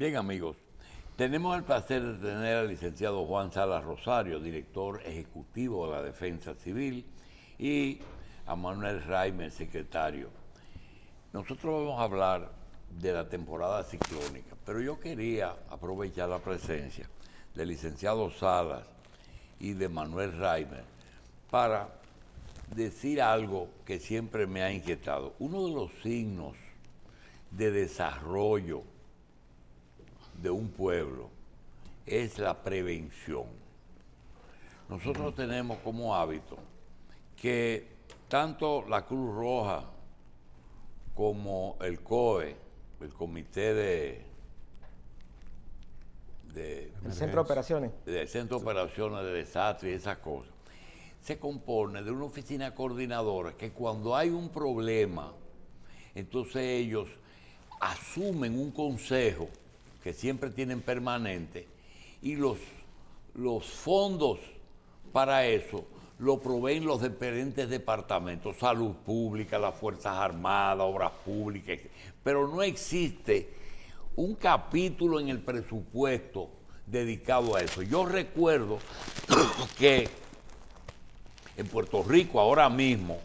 Bien, amigos, tenemos el placer de tener al licenciado Juan Salas Rosario, director ejecutivo de la Defensa Civil, y a Manuel Raimer, secretario. Nosotros vamos a hablar de la temporada ciclónica, pero yo quería aprovechar la presencia del licenciado Salas y de Manuel Raimer para decir algo que siempre me ha inquietado. Uno de los signos de desarrollo de un pueblo es la prevención. Nosotros tenemos como hábito que tanto la Cruz Roja como el COE, el Comité el Centro de Operaciones. del Centro de Operaciones de Desastres y esas cosas, se compone de una oficina coordinadora que cuando hay un problema, entonces ellos asumen un consejo que siempre tienen permanente y los fondos para eso lo proveen los diferentes departamentos, salud pública, las Fuerzas Armadas, obras públicas, pero no existe un capítulo en el presupuesto dedicado a eso. Yo recuerdo que en Puerto Rico ahora mismo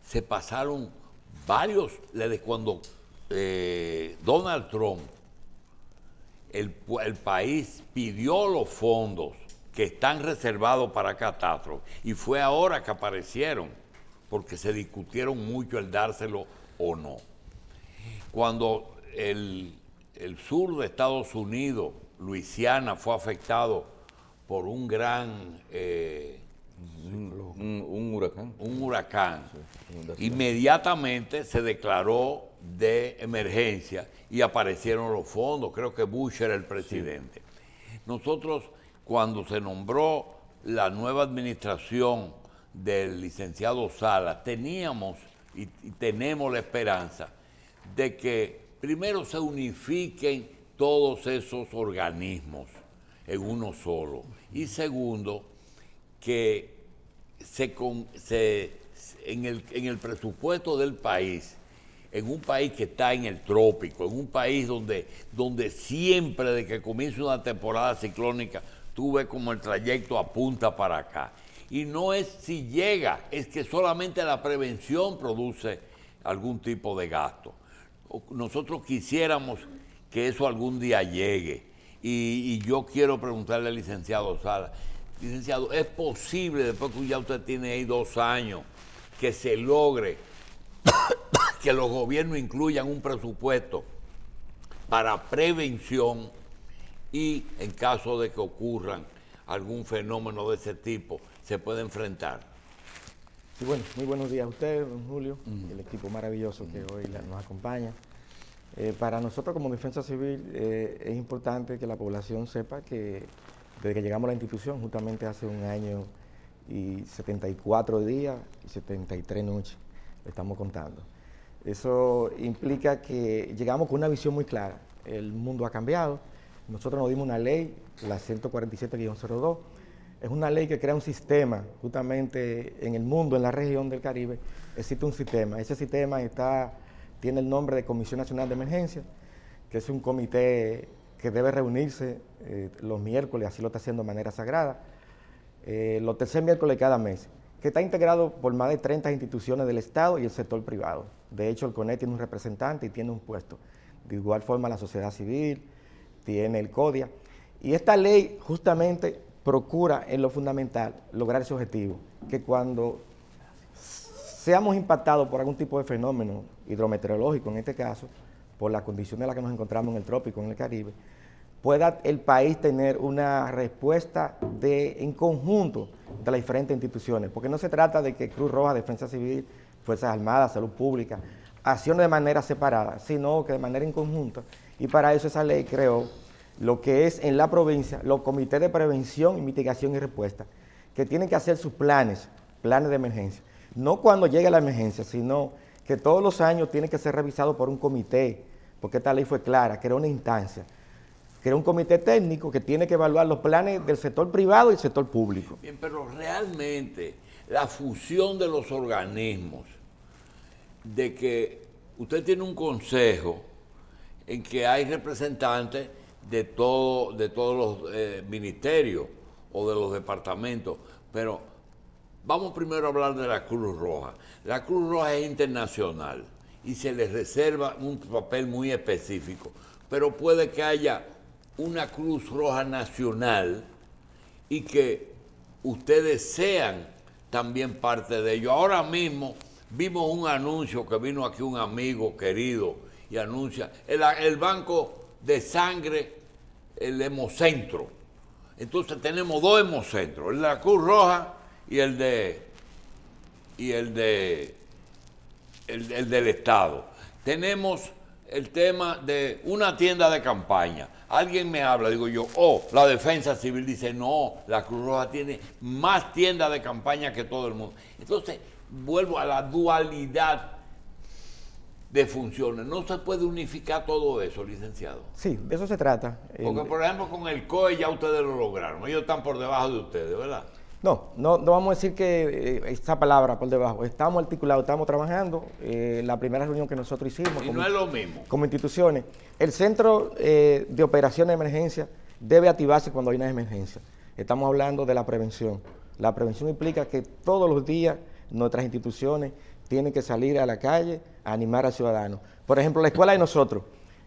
se pasaron varios, desde cuando Donald Trump, el país pidió los fondos que están reservados para catástrofe y fue ahora que aparecieron, porque se discutieron mucho el dárselo o no. Cuando el sur de Estados Unidos, Luisiana, fue afectado por un gran un huracán. Un huracán. Sí, inmediatamente se declaró de emergencia y aparecieron los fondos. Creo que Bush era el presidente. Sí. Nosotros, cuando se nombró la nueva administración del licenciado Salas, teníamos y tenemos la esperanza de que primero se unifiquen todos esos organismos en uno solo. Y segundo, que en el presupuesto del país, en un país que está en el trópico, en un país donde siempre de que comienza una temporada ciclónica, tú ves como el trayecto apunta para acá. Y no es si llega, es que solamente la prevención produce algún tipo de gasto. Nosotros quisiéramos que eso algún día llegue. Y yo quiero preguntarle al licenciado Salas, licenciado, ¿es posible, después que ya usted tiene ahí 2 años, que se logre que los gobiernos incluyan un presupuesto para prevención y en caso de que ocurran algún fenómeno de ese tipo, se puede enfrentar? Sí, bueno, muy buenos días a usted, don Julio, y el equipo maravilloso que hoy nos acompaña. Para nosotros como Defensa Civil es importante que la población sepa que desde que llegamos a la institución, justamente hace 1 año y 74 días y 73 noches, le estamos contando. Eso implica que llegamos con una visión muy clara. El mundo ha cambiado. Nosotros nos dimos una ley, la 147-02. Es una ley que crea un sistema, justamente en el mundo, en la región del Caribe, existe un sistema. Ese sistema tiene el nombre de Comisión Nacional de Emergencia, que es un comité que debe reunirse los miércoles, así lo está haciendo de manera sagrada, los tercer miércoles de cada mes, que está integrado por más de 30 instituciones del Estado y el sector privado. De hecho, el CONET tiene un representante y tiene un puesto. De igual forma, la sociedad civil, tiene el CODIA. Y esta ley justamente procura, en lo fundamental, lograr ese objetivo, que cuando seamos impactados por algún tipo de fenómeno hidrometeorológico, en este caso, por las condiciones en las que nos encontramos en el trópico, en el Caribe, pueda el país tener una respuesta en conjunto de las diferentes instituciones, porque no se trata de que Cruz Roja, Defensa Civil, Fuerzas Armadas, Salud Pública, accionen de manera separada, sino que de manera en conjunto. Y para eso esa ley creó lo que es en la provincia los comités de prevención, mitigación y respuesta, que tienen que hacer sus planes de emergencia. No cuando llegue la emergencia, sino que todos los años tiene que ser revisado por un comité, porque esta ley fue clara, creó una instancia, creó un comité técnico que tiene que evaluar los planes del sector privado y el sector público. Bien, pero realmente la fusión de los organismos, de que usted tiene un consejo en que hay representantes de todos los ministerios o de los departamentos, pero vamos primero a hablar de la Cruz Roja. La Cruz Roja es internacional y se les reserva un papel muy específico, pero puede que haya una Cruz Roja nacional y que ustedes sean también parte de ello. Ahora mismo vimos un anuncio que vino aquí un amigo querido y anuncia el banco de sangre, el Hemocentro. Entonces tenemos dos hemocentros, el de la Cruz Roja y el del Estado. Tenemos el tema de una tienda de campaña. Alguien me habla, digo yo, la Defensa Civil dice, no, la Cruz Roja tiene más tiendas de campaña que todo el mundo. Entonces, vuelvo a la dualidad de funciones. No se puede unificar todo eso, licenciado. Sí, de eso se trata. Porque, por ejemplo, con el COE ya ustedes lo lograron. Ellos están por debajo de ustedes, ¿verdad? No vamos a decir que esa palabra por debajo. Estamos articulados, estamos trabajando. La primera reunión que nosotros hicimos Y no es lo mismo. Como instituciones, el centro de operaciones de emergencia debe activarse cuando hay una emergencia. Estamos hablando de la prevención. La prevención implica que todos los días nuestras instituciones tienen que salir a la calle a animar al ciudadano. Por ejemplo, la escuela de nosotros,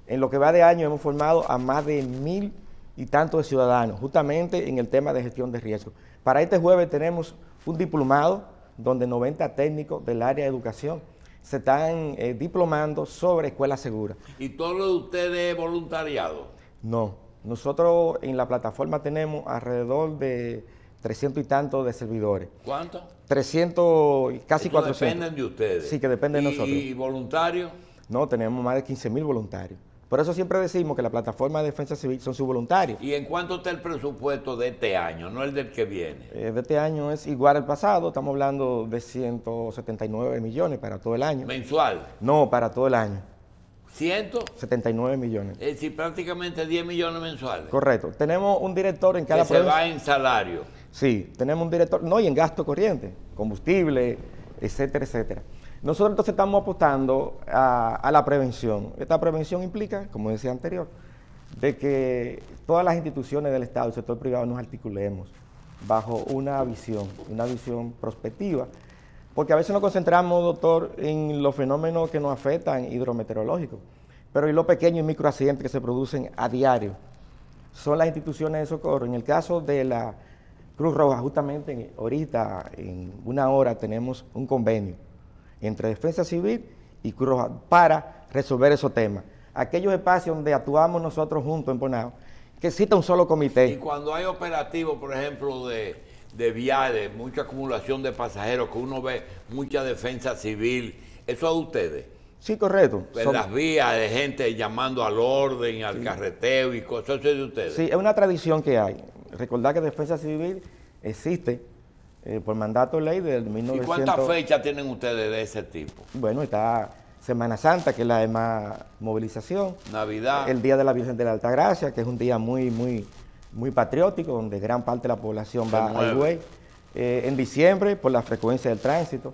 en lo que va de año hemos formado a más de 1,000 y tantos de ciudadanos, justamente en el tema de gestión de riesgo. Para este jueves tenemos un diplomado donde 90 técnicos del área de educación se están diplomando sobre escuelas seguras. ¿Y todo lo de ustedes es voluntariado? No, nosotros en la plataforma tenemos alrededor de 300 y tantos de servidores. ¿Cuánto? 300, casi Eso 400. Dependen de ustedes. Sí, que depende de nosotros. ¿Y voluntarios? No, tenemos más de 15,000 voluntarios. Por eso siempre decimos que la plataforma de defensa civil son sus voluntarios. ¿Y en cuánto está el presupuesto de este año, no el del que viene? De este año es igual al pasado, estamos hablando de 179 millones para todo el año. ¿Mensual? No, para todo el año. ¿100? 79 millones. Es decir, prácticamente 10 millones mensuales. Correcto. Tenemos un director en cada que se va en salario. Sí, tenemos un director, no, y en gasto corriente, combustible, etcétera, etcétera. Nosotros entonces estamos apostando a la prevención. Esta prevención implica, como decía anterior, de que todas las instituciones del Estado y el sector privado nos articulemos bajo una visión prospectiva, porque a veces nos concentramos, doctor, en los fenómenos que nos afectan hidrometeorológicos, pero y los pequeños y microaccidentes que se producen a diario son las instituciones de socorro. En el caso de la Cruz Roja, justamente ahorita, en una hora, tenemos un convenio entre Defensa Civil y Cruz Roja para resolver esos temas. Aquellos espacios donde actuamos nosotros juntos en Bonao, que exista un solo comité. Y cuando hay operativos, por ejemplo, de viajes, mucha acumulación de pasajeros, que uno ve mucha Defensa Civil, ¿eso es de ustedes? Sí, correcto. En las vías de gente llamando al orden, al carreteo y cosas, ¿eso es de ustedes? Sí, es una tradición que hay. Recordar que Defensa Civil existe por mandato de ley del 1900. ¿Y cuántas fechas tienen ustedes de ese tipo? Bueno, está Semana Santa, que es la de más movilización. Navidad. El Día de la Virgen de la Altagracia, que es un día muy patriótico, donde gran parte de la población va al Higüey. En diciembre, por la frecuencia del tránsito.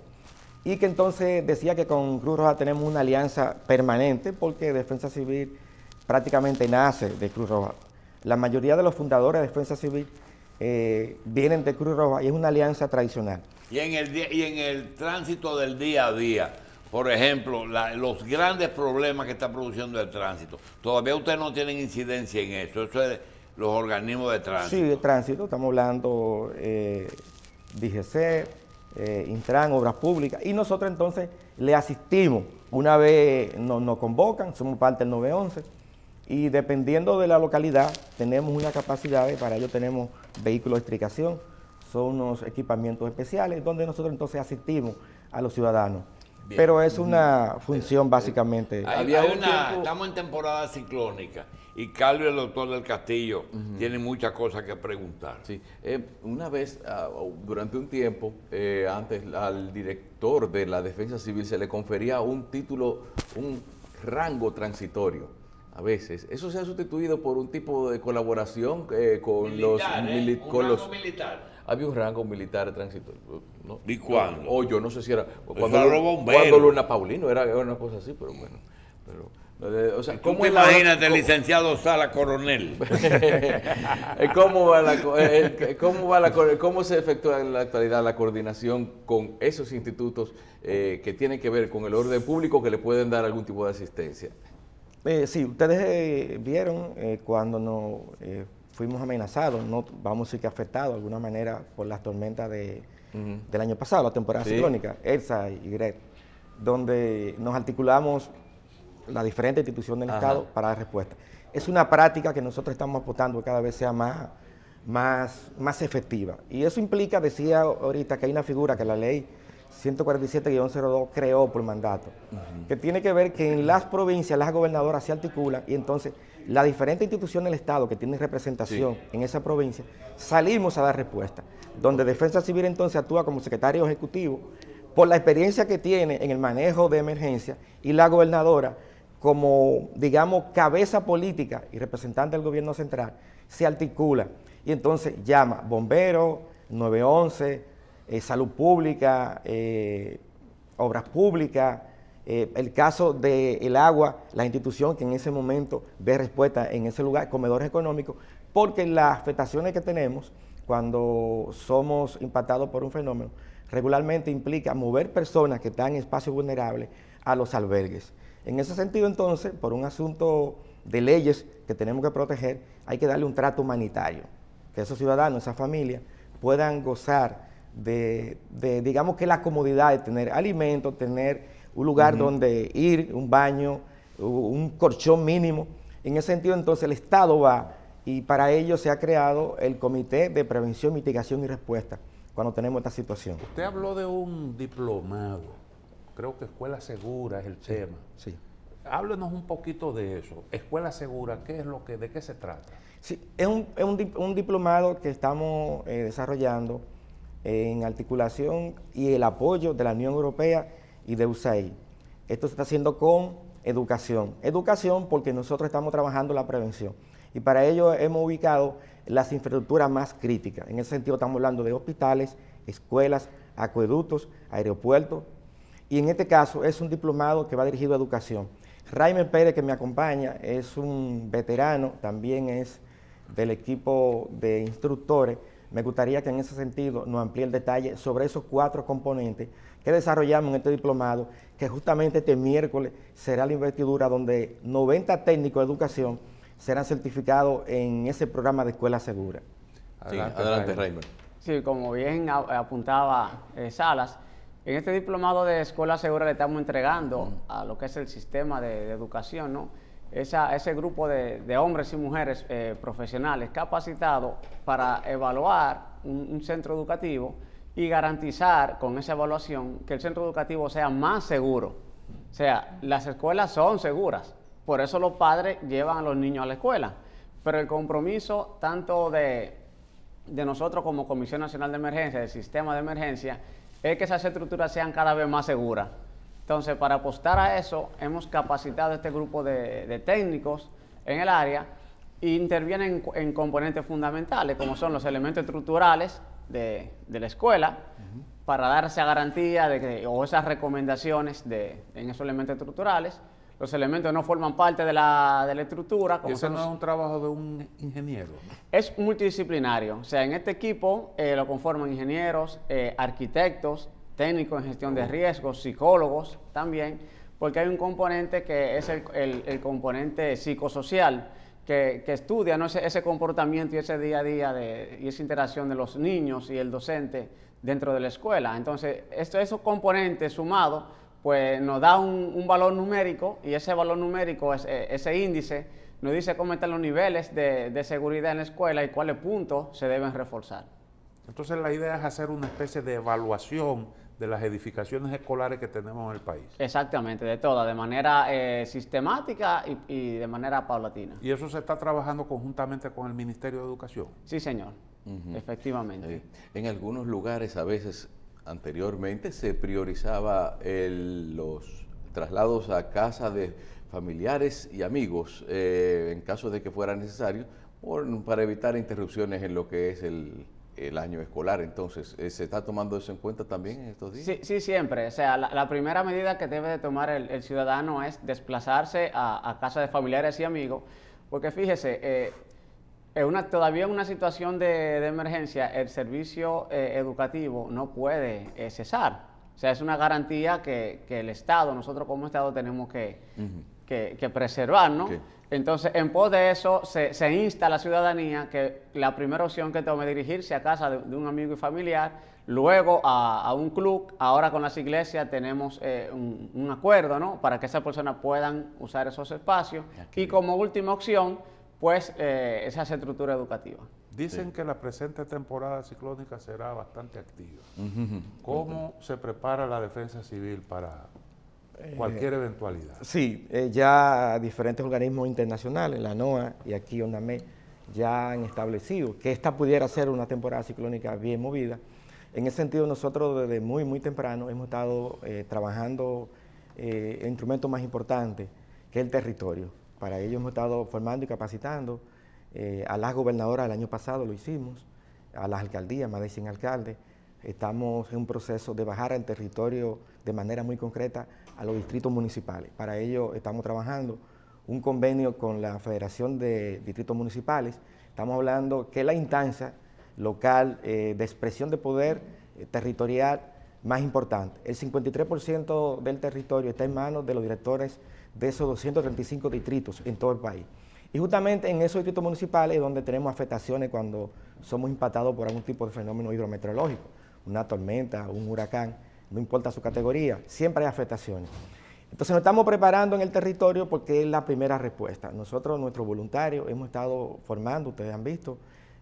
Y que entonces decía que con Cruz Roja tenemos una alianza permanente, porque Defensa Civil prácticamente nace de Cruz Roja. La mayoría de los fundadores de Defensa Civil vienen de Cruz Roja y es una alianza tradicional. Y en el tránsito del día a día, por ejemplo, los grandes problemas que está produciendo el tránsito, todavía ustedes no tienen incidencia en eso es los organismos de tránsito. Sí, de tránsito, estamos hablando DGC, Intran, Obras Públicas, y nosotros entonces le asistimos. Una vez nos convocan, somos parte del 911, y dependiendo de la localidad, tenemos una capacidad, para ello tenemos vehículos de extricación, son unos equipamientos especiales, donde nosotros entonces asistimos a los ciudadanos. Bien. Pero es una función básicamente. Estamos en temporada ciclónica y Carlos y el doctor del Castillo tienen muchas cosas que preguntar. Sí. Una vez, durante un tiempo, antes al director de la Defensa Civil se le confería un título, un rango transitorio. A veces, eso se ha sustituido por un tipo de colaboración con militar, militar. Había un rango militar transitorio, ¿no? ¿Y cuándo? O yo no sé si era cuando Luna Paulino era una cosa así, pero bueno. O sea, ¿Cómo imagínate el licenciado Sala coronel? ¿Cómo se efectúa en la actualidad la coordinación con esos institutos que tienen que ver con el orden público que le pueden dar algún tipo de asistencia? Sí, ustedes vieron cuando nos fuimos amenazados, no vamos a decir que afectados de alguna manera por las tormentas del año pasado, la temporada ciclónica, Elsa y Gret, donde nos articulamos las diferentes instituciones del Estado para dar respuesta. Es una práctica que nosotros estamos apostando que cada vez sea más efectiva. Y eso implica, decía ahorita, que hay una figura que la ley 147-02 creó por mandato, que tiene que ver que en las provincias las gobernadoras se articulan y entonces las diferentes instituciones del Estado que tienen representación en esa provincia salimos a dar respuesta, donde Defensa Civil entonces actúa como secretario ejecutivo por la experiencia que tiene en el manejo de emergencia y la gobernadora como, digamos, cabeza política y representante del gobierno central se articula y entonces llama bomberos, 911, salud pública, obras públicas, el caso del agua, la institución que en ese momento ve respuesta en ese lugar, comedores económicos, porque las afectaciones que tenemos cuando somos impactados por un fenómeno regularmente implica mover personas que están en espacios vulnerables a los albergues. En ese sentido, entonces, por un asunto de leyes que tenemos que proteger, hay que darle un trato humanitario, que esos ciudadanos, esas familias, puedan gozar de digamos que la comodidad de tener alimentos, tener un lugar donde ir, un baño, un colchón mínimo. En ese sentido, entonces, el Estado va y para ello se ha creado el Comité de Prevención, Mitigación y Respuesta cuando tenemos esta situación. Usted habló de un diplomado, creo que Escuela Segura es el tema. Sí. Háblenos un poquito de eso. Escuela Segura, ¿de qué se trata? Sí, es un diplomado que estamos desarrollando en articulación y el apoyo de la Unión Europea y de USAID. Esto se está haciendo con educación. Educación porque nosotros estamos trabajando la prevención y para ello hemos ubicado las infraestructuras más críticas. En ese sentido estamos hablando de hospitales, escuelas, acueductos, aeropuertos y en este caso es un diplomado que va dirigido a educación. Raime Pérez, que me acompaña, es un veterano, también es del equipo de instructores. Me gustaría que en ese sentido nos amplíe el detalle sobre esos 4 componentes que desarrollamos en este diplomado, que justamente este miércoles será la investidura donde 90 técnicos de educación serán certificados en ese programa de Escuela Segura. Adelante, Raime. Sí, como bien apuntaba Salas, en este diplomado de Escuela Segura le estamos entregando a lo que es el sistema de educación, ¿no? Ese grupo de hombres y mujeres profesionales capacitados para evaluar un centro educativo y garantizar con esa evaluación que el centro educativo sea más seguro. O sea, las escuelas son seguras, por eso los padres llevan a los niños a la escuela, pero el compromiso tanto de nosotros como Comisión Nacional de Emergencia, del sistema de emergencia, es que esas estructuras sean cada vez más seguras. Entonces, para apostar a eso, hemos capacitado a este grupo de técnicos en el área e intervienen en componentes fundamentales, como son los elementos estructurales de la escuela, para dar esa garantía o esas recomendaciones en esos elementos estructurales. Los elementos no forman parte de la estructura. Como ¿Eso no es un trabajo de un ingeniero? Es multidisciplinario. O sea, en este equipo lo conforman ingenieros, arquitectos, técnicos en gestión de riesgos, psicólogos también, porque hay un componente que es el componente psicosocial, que estudia, ¿no?, ese comportamiento y ese día a día y esa interacción de los niños y el docente dentro de la escuela. Entonces, esos componentes sumados, pues nos da un valor numérico y ese valor numérico, ese índice, nos dice cómo están los niveles de seguridad en la escuela y cuáles puntos se deben reforzar. Entonces la idea es hacer una especie de evaluación de las edificaciones escolares que tenemos en el país. Exactamente, de todas, de manera sistemática y de manera paulatina. ¿Y eso se está trabajando conjuntamente con el Ministerio de Educación? Sí, señor, efectivamente. En algunos lugares a veces anteriormente se priorizaba los traslados a casa de familiares y amigos en caso de que fuera necesario para evitar interrupciones en lo que es el año escolar. Entonces, ¿se está tomando eso en cuenta también en estos días? Sí, sí, siempre. O sea, la primera medida que debe de tomar el ciudadano es desplazarse a casa de familiares y amigos, porque fíjese, todavía en una situación de emergencia, el servicio educativo no puede cesar. O sea, es una garantía que el Estado, nosotros como Estado tenemos que preservar, ¿no? Okay. Entonces, en pos de eso, se insta a la ciudadanía que la primera opción que tome es dirigirse a casa de un amigo y familiar, luego a un club. Ahora con las iglesias tenemos un acuerdo, ¿no?, para que esas personas puedan usar esos espacios. Y como última opción, pues, esa estructura educativa. Dicen que la presente temporada ciclónica será bastante activa. ¿Cómo se prepara la Defensa Civil para cualquier eventualidad? Sí, ya diferentes organismos internacionales, la NOAA y aquí ONAME, ya han establecido que esta pudiera ser una temporada ciclónica bien movida. En ese sentido, nosotros desde muy temprano hemos estado trabajando el instrumento más importante, que es el territorio. Para ello hemos estado formando y capacitando a las gobernadoras. El año pasado lo hicimos, a las alcaldías, más de 100 alcaldes. Estamos en un proceso de bajar al territorio de manera muy concreta a los distritos municipales. Para ello estamos trabajando un convenio con la Federación de Distritos Municipales. Estamos hablando que es la instancia local de expresión de poder territorial más importante. El 53% del territorio está en manos de los directores de esos 235 distritos en todo el país. Y justamente en esos distritos municipales es donde tenemos afectaciones cuando somos impactados por algún tipo de fenómeno hidrometeorológico, una tormenta, un huracán, no importa su categoría, siempre hay afectaciones. Entonces nos estamos preparando en el territorio porque es la primera respuesta. Nosotros, nuestros voluntarios, hemos estado formando, ustedes han visto,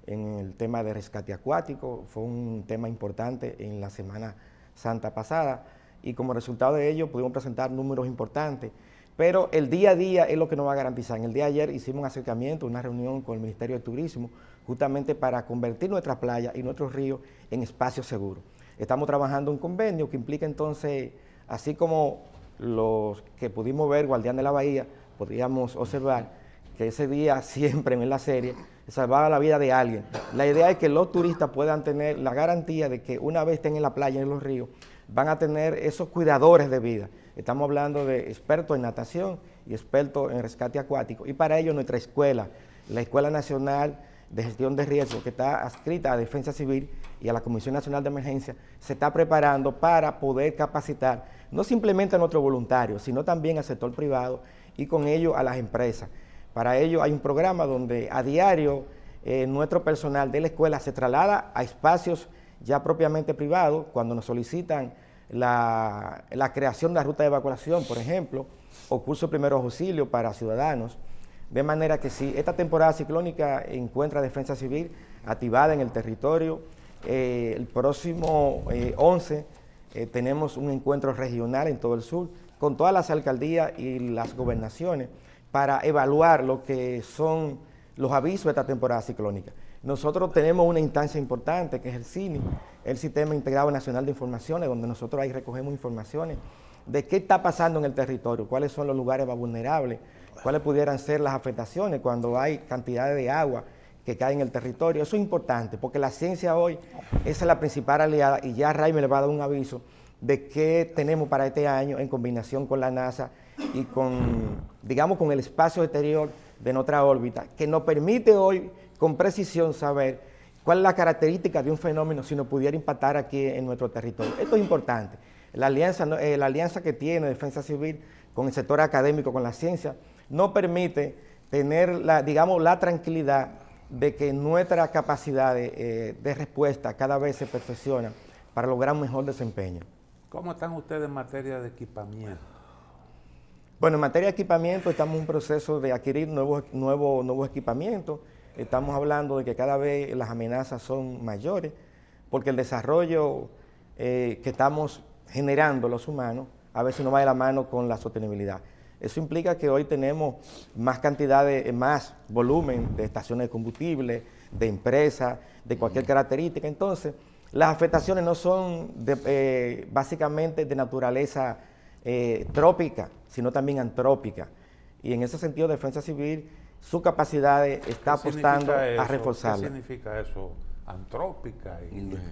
en el tema de rescate acuático. Fue un tema importante en la Semana Santa pasada y como resultado de ello pudimos presentar números importantes. Pero el día a día es lo que nos va a garantizar. En el día de ayer hicimos un acercamiento, una reunión con el Ministerio de Turismo, justamente para convertir nuestras playas y nuestros ríos en espacios seguros. Estamos trabajando un convenio que implica entonces, así como los que pudimos ver, Guardián de la Bahía, podríamos observar que ese día siempre en la serie salvaba la vida de alguien. La idea es que los turistas puedan tener la garantía de que una vez estén en la playa y en los ríos, van a tener esos cuidadores de vida. Estamos hablando de expertos en natación y expertos en rescate acuático. Y para ello nuestra escuela, la Escuela Nacional de Gestión de Riesgo, que está adscrita a Defensa Civil y a la Comisión Nacional de Emergencia, se está preparando para poder capacitar no simplemente a nuestros voluntarios, sino también al sector privado y con ello a las empresas. Para ello hay un programa donde a diario nuestro personal de la escuela se traslada a espacios ya propiamente privados cuando nos solicitan la creación de la ruta de evacuación, por ejemplo, o curso de primeros auxilios para ciudadanos. De manera que si esta temporada ciclónica encuentra Defensa Civil activada en el territorio, el próximo 11 tenemos un encuentro regional en todo el sur con todas las alcaldías y las gobernaciones para evaluar lo que son los avisos de esta temporada ciclónica. Nosotros tenemos una instancia importante que es el CINI, el Sistema Integrado Nacional de Informaciones, donde nosotros ahí recogemos informaciones de qué está pasando en el territorio, cuáles son los lugares más vulnerables, cuáles pudieran ser las afectaciones cuando hay cantidades de agua que cae en el territorio. Eso es importante porque la ciencia hoy es la principal aliada y ya Raime le va a dar un aviso de qué tenemos para este año en combinación con la NASA y con, digamos, con el espacio exterior de nuestra órbita, que nos permite hoy con precisión saber cuál es la característica de un fenómeno si nos pudiera impactar aquí en nuestro territorio. Esto es importante. La alianza que tiene Defensa Civil con el sector académico, con la ciencia, nos permite tener la tranquilidad de que nuestra capacidad de respuesta cada vez se perfecciona para lograr un mejor desempeño. ¿Cómo están ustedes en materia de equipamiento? Bueno, en materia de equipamiento estamos en un proceso de adquirir nuevos equipamientos. Estamos hablando de que cada vez las amenazas son mayores porque el desarrollo que estamos generando los humanos a veces no va de la mano con la sostenibilidad. Eso implica que hoy tenemos más cantidades, más volumen de estaciones de combustible, de empresas, de cualquier característica. Entonces, las afectaciones no son básicamente de naturaleza trópica, sino también antrópica. Y en ese sentido, Defensa Civil, su capacidad está apostando a reforzarla. ¿Qué significa eso antrópicas.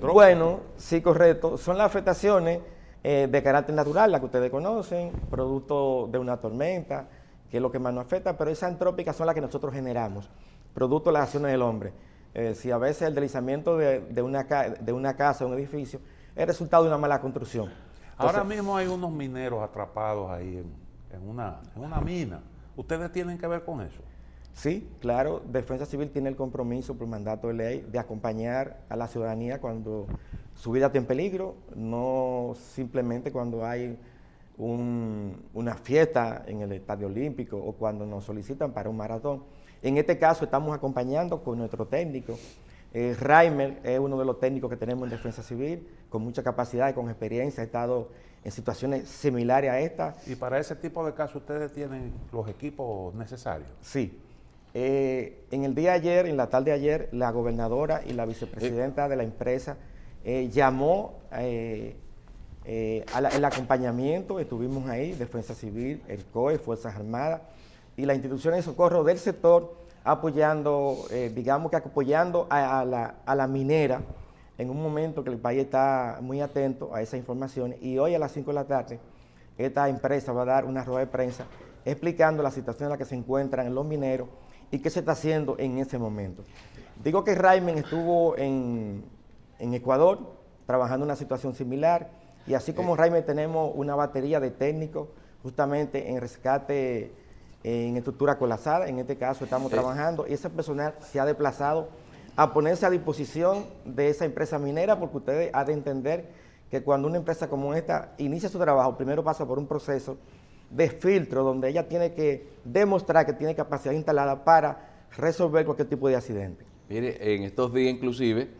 Bueno, sí, correcto. Son las afectaciones de carácter natural, las que ustedes conocen, producto de una tormenta, que es lo que más nos afecta, pero esas antrópicas son las que nosotros generamos, producto de las acciones del hombre. Si a veces el deslizamiento de una casa, de un edificio, es resultado de una mala construcción. Ahora mismo hay unos mineros atrapados ahí en una mina. ¿Ustedes tienen que ver con eso? Sí, claro. Defensa Civil tiene el compromiso por mandato de ley de acompañar a la ciudadanía cuando su vida está en peligro, no simplemente cuando hay una fiesta en el Estadio Olímpico o cuando nos solicitan para un maratón. En este caso estamos acompañando con nuestro técnico. Raimer es uno de los técnicos que tenemos en Defensa Civil, con mucha capacidad y con experiencia, ha estado en situaciones similares a esta. ¿Y para ese tipo de casos ustedes tienen los equipos necesarios? Sí. En el día de ayer, en la tarde de ayer, la gobernadora y la vicepresidenta de la empresa llamó el acompañamiento, estuvimos ahí, Defensa Civil, el COE, Fuerzas Armadas y las instituciones de socorro del sector apoyando, digamos que apoyando a la minera en un momento que el país está muy atento a esa información, y hoy a las 5 de la tarde esta empresa va a dar una rueda de prensa explicando la situación en la que se encuentran los mineros y qué se está haciendo en ese momento. Digo que Raimen estuvo en Ecuador trabajando en una situación similar, y así como Raimen tenemos una batería de técnicos justamente en rescate en estructura colapsada. En este caso estamos trabajando y ese personal se ha desplazado a ponerse a disposición de esa empresa minera, porque ustedes han de entender que cuando una empresa como esta inicia su trabajo, primero pasa por un proceso de filtro donde ella tiene que demostrar que tiene capacidad instalada para resolver cualquier tipo de accidente. Mire, en estos días inclusive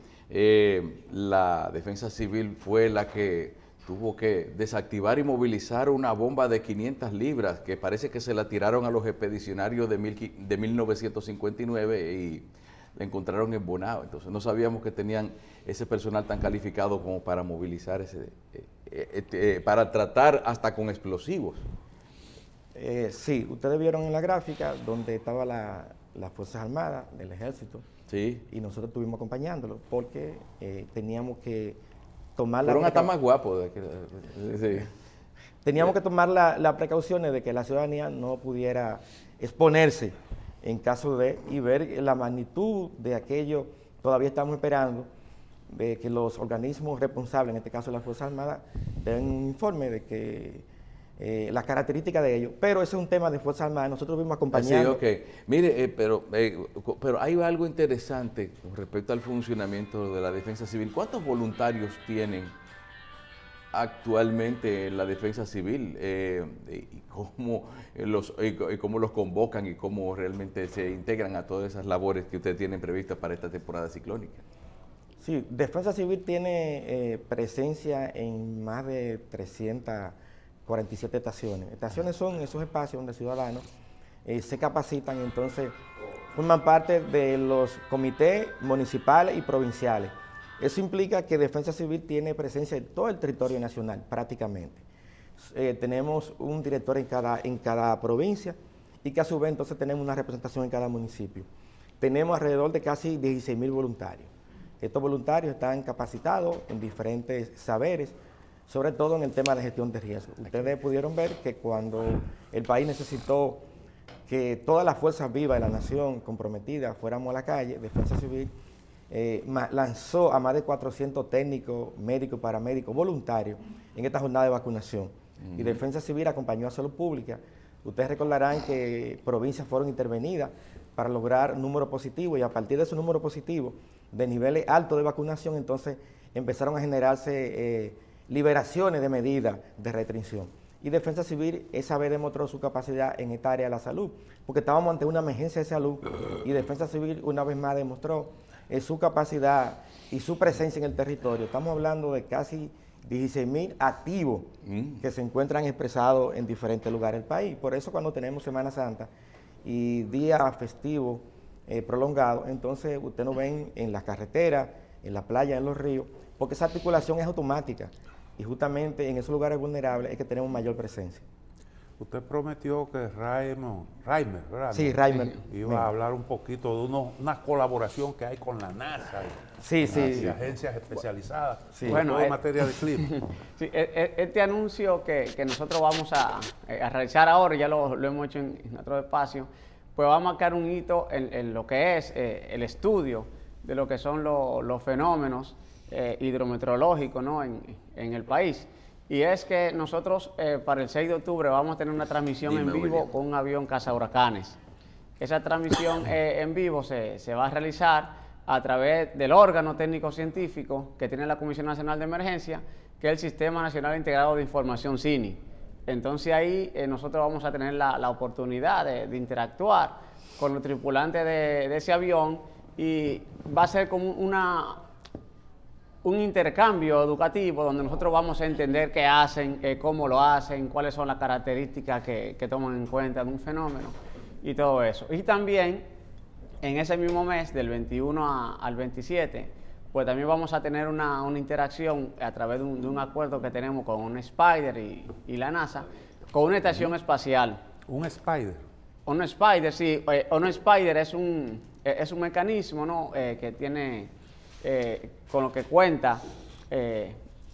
la Defensa Civil fue la que tuvo que desactivar y movilizar una bomba de 500 libras que parece que se la tiraron a los expedicionarios de 1959 y la encontraron en Bonao. Entonces no sabíamos que tenían ese personal tan calificado como para movilizar para tratar hasta con explosivos. Sí, ustedes vieron en la gráfica donde estaba las Fuerzas Armadas del Ejército. Sí. Y nosotros estuvimos acompañándolo porque teníamos que tomar Fueron hasta más guapos. Sí. Teníamos que tomar las precauciones de que la ciudadanía no pudiera exponerse en caso de, y ver la magnitud de aquello. Todavía estamos esperando de que los organismos responsables, en este caso las Fuerzas Armadas, den un informe de que las características de ellos, pero ese es un tema de Fuerzas Armadas, nosotros vimos acompañando. Sí, ok. Mire, pero hay algo interesante con respecto al funcionamiento de la Defensa Civil. ¿Cuántos voluntarios tienen actualmente en la Defensa Civil? ¿Y cómo los convocan y cómo realmente se integran a todas esas labores que ustedes tienen previstas para esta temporada ciclónica? Sí, Defensa Civil tiene presencia en más de 347 estaciones. Estaciones son esos espacios donde ciudadanos se capacitan y entonces forman parte de los comités municipales y provinciales. Eso implica que Defensa Civil tiene presencia en todo el territorio nacional, prácticamente. Tenemos un director en cada provincia y que a su vez entonces tenemos una representación en cada municipio. Tenemos alrededor de casi 16.000 voluntarios. Estos voluntarios están capacitados en diferentes saberes, sobre todo en el tema de gestión de riesgo. Ustedes pudieron ver que cuando el país necesitó que todas las fuerzas vivas de la nación comprometidas fuéramos a la calle, Defensa Civil lanzó a más de 400 técnicos, médicos, paramédicos, voluntarios en esta jornada de vacunación. Y Defensa Civil acompañó a Salud Pública. Ustedes recordarán que provincias fueron intervenidas para lograr números positivos, y a partir de esos números positivos, de niveles altos de vacunación, entonces empezaron a generarse liberaciones de medidas de restricción. Y Defensa Civil esa vez demostró su capacidad en esta área de la salud, porque estábamos ante una emergencia de salud y Defensa Civil una vez más demostró su capacidad y su presencia en el territorio. Estamos hablando de casi 16.000 activos que se encuentran expresados en diferentes lugares del país. Por eso cuando tenemos Semana Santa y día festivo prolongado, entonces ustedes nos ven en las carreteras, en la playa, en los ríos, porque esa articulación es automática y justamente en esos lugares vulnerables es que tenemos mayor presencia. Usted prometió que Reimer, ¿verdad? Sí, Reimer. Iba a hablar un poquito de una colaboración que hay con la NASA y agencias especializadas, Bueno, todo en materia de clima. Sí, este anuncio que nosotros vamos a realizar ahora, ya lo hemos hecho en otro espacio, pues va a marcar un hito en lo que es el estudio de lo que son los fenómenos hidrometeorológicos, ¿no?, en el país. Y es que nosotros para el 6 de octubre vamos a tener una transmisión en vivo con un avión cazahuracanes. Esa transmisión en vivo se va a realizar a través del órgano técnico científico que tiene la Comisión Nacional de Emergencia, que es el Sistema Nacional Integrado de Información CINI. Entonces ahí nosotros vamos a tener la oportunidad de interactuar con los tripulantes de ese avión y va a ser como un intercambio educativo donde nosotros vamos a entender qué hacen, cómo lo hacen, cuáles son las características que toman en cuenta de un fenómeno y todo eso. Y también en ese mismo mes, del 21 al 27, pues también vamos a tener una interacción a través de un acuerdo que tenemos con un Spider y la NASA, con una estación espacial. ¿Un Spider? Un Spider, sí. Un Spider es un mecanismo, ¿no?, que tiene... con lo que cuenta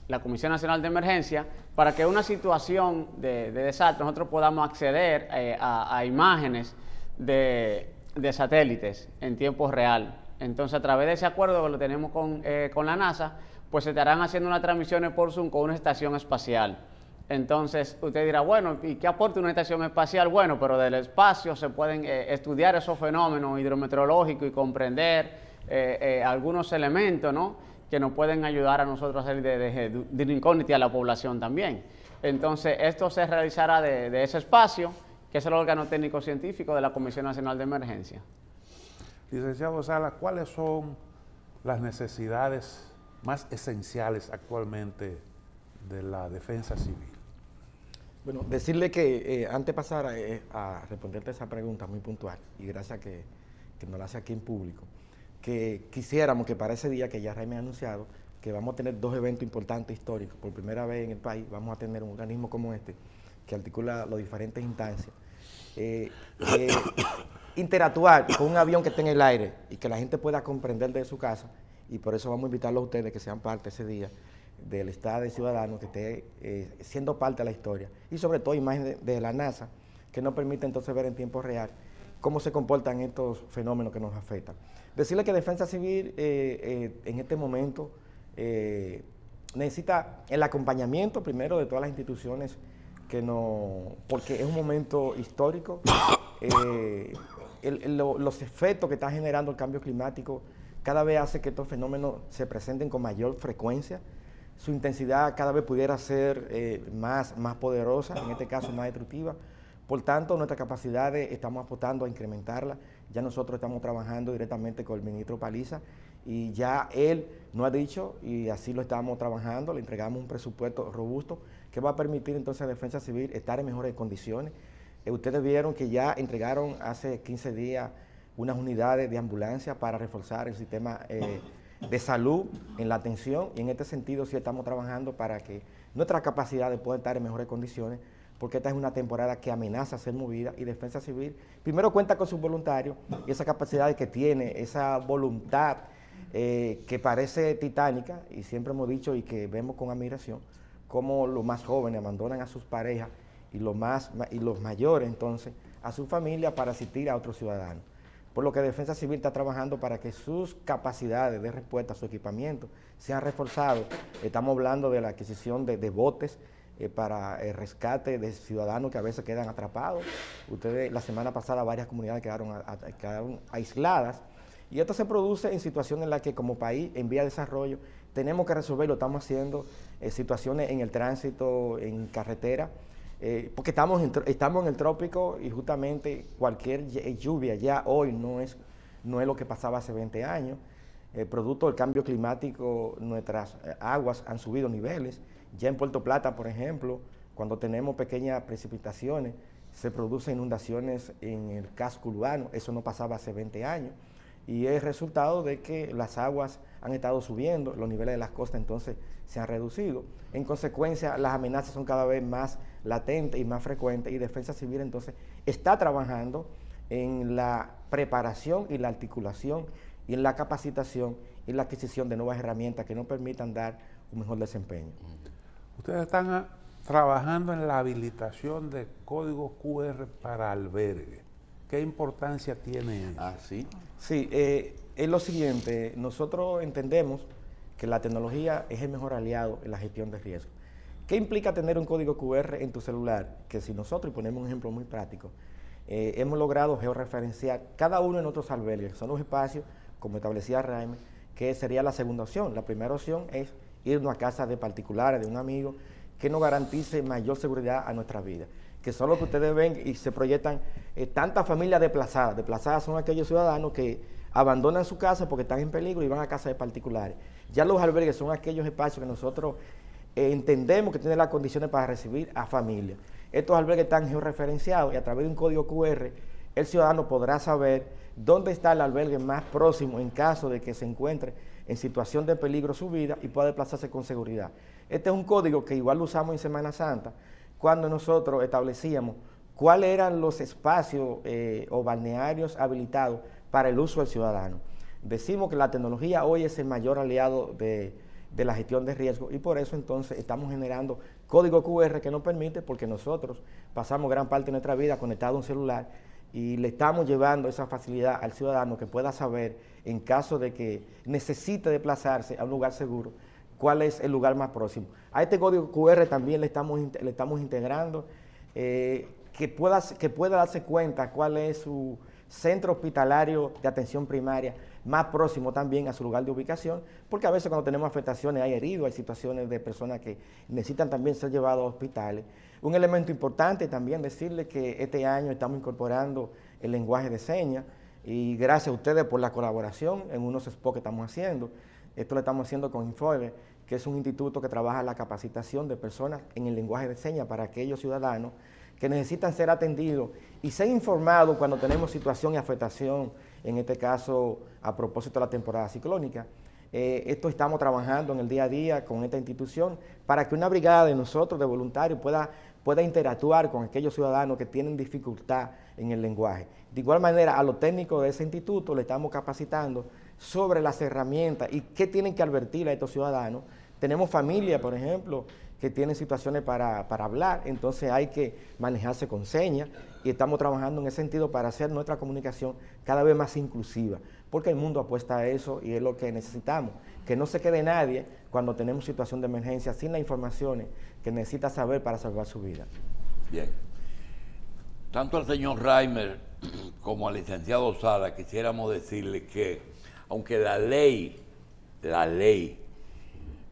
la Comisión Nacional de Emergencia para que en una situación de desastre nosotros podamos acceder a imágenes de satélites en tiempo real. Entonces, a través de ese acuerdo que lo tenemos con la NASA, pues se estarán haciendo unas transmisiones por Zoom con una estación espacial. Entonces, usted dirá, bueno, ¿y qué aporta una estación espacial? Bueno, pero del espacio se pueden estudiar esos fenómenos hidrometeorológicos y comprender algunos elementos, ¿no?, que nos pueden ayudar a nosotros a salir de la incógnita a la población también. Entonces, esto se realizará de ese espacio, que es el órgano técnico científico de la Comisión Nacional de Emergencia. Licenciado Salas, ¿cuáles son las necesidades más esenciales actualmente de la defensa civil? Bueno, decirle que antes de pasar a responderte esa pregunta muy puntual, y gracias que nos la hace aquí en público, que quisiéramos que para ese día que ya Jaime ha anunciado, que vamos a tener dos eventos importantes históricos. Por primera vez en el país vamos a tener un organismo como este, que articula las diferentes instancias. Interactuar con un avión que esté en el aire y que la gente pueda comprender de su casa, y por eso vamos a invitarlos a ustedes que sean parte ese día del Estado de Ciudadanos, que esté siendo parte de la historia, y sobre todo imágenes de la NASA, que nos permite entonces ver en tiempo real cómo se comportan estos fenómenos que nos afectan. Decirle que Defensa Civil en este momento necesita el acompañamiento primero de todas las instituciones porque es un momento histórico. Los efectos que está generando el cambio climático cada vez hace que estos fenómenos se presenten con mayor frecuencia. Su intensidad cada vez pudiera ser más poderosa, en este caso más destructiva. Por tanto, nuestras capacidades estamos apostando a incrementarlas. Ya nosotros estamos trabajando directamente con el ministro Paliza y ya él nos ha dicho, y así lo estamos trabajando, le entregamos un presupuesto robusto que va a permitir entonces a Defensa Civil estar en mejores condiciones. Ustedes vieron que ya entregaron hace 15 días unas unidades de ambulancia para reforzar el sistema de salud en la atención, y en este sentido sí estamos trabajando para que nuestras capacidades puedan estar en mejores condiciones, porque esta es una temporada que amenaza ser movida, y Defensa Civil primero cuenta con sus voluntarios y esa capacidad que tiene, esa voluntad que parece titánica, y siempre hemos dicho y que vemos con admiración cómo los más jóvenes abandonan a sus parejas y los mayores entonces a su familia para asistir a otros ciudadanos. Por lo que Defensa Civil está trabajando para que sus capacidades de respuesta, su equipamiento, sean reforzados. Estamos hablando de la adquisición de botes para el rescate de ciudadanos que a veces quedan atrapados. Ustedes, la semana pasada, varias comunidades quedaron aisladas, y esto se produce en situaciones en las que como país, en vía de desarrollo, tenemos que resolver, lo estamos haciendo, situaciones en el tránsito, en carretera, porque estamos en el trópico, y justamente cualquier lluvia ya hoy no es lo que pasaba hace 20 años. Producto del cambio climático, nuestras aguas han subido niveles. Ya en Puerto Plata, por ejemplo, cuando tenemos pequeñas precipitaciones, se producen inundaciones en el casco urbano. Eso no pasaba hace 20 años. Y es resultado de que las aguas han estado subiendo, los niveles de las costas entonces se han reducido. En consecuencia, las amenazas son cada vez más latentes y más frecuentes, y Defensa Civil entonces está trabajando en la preparación y la articulación y en la capacitación y la adquisición de nuevas herramientas que nos permitan dar un mejor desempeño. Ustedes están trabajando en la habilitación de códigos QR para albergue. ¿Qué importancia tiene eso? Ah, sí. Sí, es lo siguiente, nosotros entendemos que la tecnología es el mejor aliado en la gestión de riesgo. ¿Qué implica tener un código QR en tu celular? Que si nosotros, y ponemos un ejemplo muy práctico, hemos logrado georreferenciar cada uno de nuestros albergues, son los espacios, como establecía Raime, que sería la segunda opción. La primera opción es irnos a casa de particulares, de un amigo, que nos garantice mayor seguridad a nuestra vida. Que son los que ustedes ven y se proyectan tantas familias desplazadas. Desplazadas son aquellos ciudadanos que abandonan su casa porque están en peligro y van a casa de particulares. Ya los albergues son aquellos espacios que nosotros entendemos que tienen las condiciones para recibir a familias. Estos albergues están georreferenciados y a través de un código QR el ciudadano podrá saber dónde está el albergue más próximo en caso de que se encuentre en situación de peligro su vida y pueda desplazarse con seguridad. Este es un código que igual lo usamos en Semana Santa, cuando nosotros establecíamos cuáles eran los espacios o balnearios habilitados para el uso del ciudadano. Decimos que la tecnología hoy es el mayor aliado de la gestión de riesgo y por eso entonces estamos generando código QR que nos permite, porque nosotros pasamos gran parte de nuestra vida conectado a un celular y le estamos llevando esa facilidad al ciudadano que pueda saber, en caso de que necesite desplazarse a un lugar seguro, cuál es el lugar más próximo. A este código QR también le estamos integrando que pueda darse cuenta cuál es su centro hospitalario de atención primaria más próximo también a su lugar de ubicación, porque a veces cuando tenemos afectaciones hay heridos, hay situaciones de personas que necesitan también ser llevados a hospitales. Un elemento importante también decirle que este año estamos incorporando el lenguaje de señas y gracias a ustedes por la colaboración en unos spots que estamos haciendo. Esto lo estamos haciendo con Infobe, que es un instituto que trabaja la capacitación de personas en el lenguaje de señas para aquellos ciudadanos que necesitan ser atendidos y ser informados cuando tenemos situación y afectación, en este caso a propósito de la temporada ciclónica. Esto estamos trabajando en el día a día con esta institución para que una brigada de nosotros, de voluntarios, pueda interactuar con aquellos ciudadanos que tienen dificultad en el lenguaje. De igual manera, a los técnicos de ese instituto le estamos capacitando sobre las herramientas y qué tienen que advertir a estos ciudadanos. Tenemos familias, por ejemplo, que tienen situaciones para hablar, entonces hay que manejarse con señas y estamos trabajando en ese sentido para hacer nuestra comunicación cada vez más inclusiva, porque el mundo apuesta a eso y es lo que necesitamos, que no se quede nadie cuando tenemos situación de emergencia sin las informaciones que necesita saber para salvar su vida. Bien. Tanto al señor Reimer como al licenciado Sala quisiéramos decirle que, aunque la ley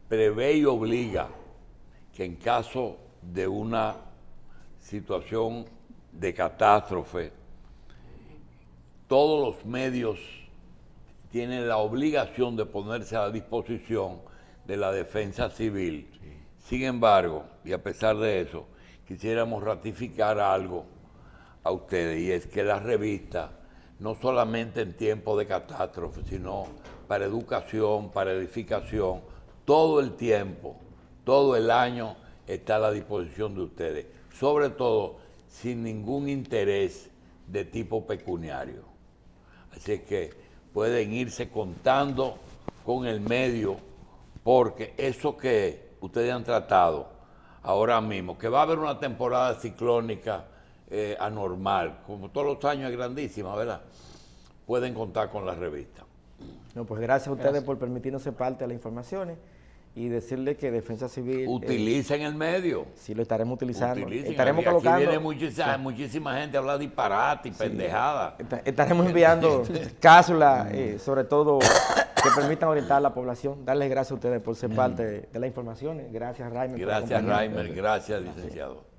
prevé y obliga que en caso de una situación de catástrofe, todos los medios tienen la obligación de ponerse a la disposición de la defensa civil. Sin embargo, y a pesar de eso, quisiéramos ratificar algo a ustedes, y es que la revista, no solamente en tiempos de catástrofe, sino para educación, para edificación, todo el tiempo, todo el año está a la disposición de ustedes, sobre todo sin ningún interés de tipo pecuniario. Así que pueden irse contando con el medio, porque eso que ustedes han tratado ahora mismo, que va a haber una temporada ciclónica anormal, como todos los años es grandísima, ¿verdad? Pueden contar con la revista. No, pues gracias a ustedes por permitirnos ser parte de las informaciones y decirle que Defensa Civil... Utilicen el medio. Sí, lo estaremos utilizando. Utilicen estaremos aquí colocando... viene muchísima gente a hablar disparate y pendejada. Estaremos enviando cápsulas, sobre todo, que permitan orientar a la población. Darles gracias a ustedes por ser parte de las informaciones. Gracias, Reimer. Gracias, Reimer. Gracias, licenciado.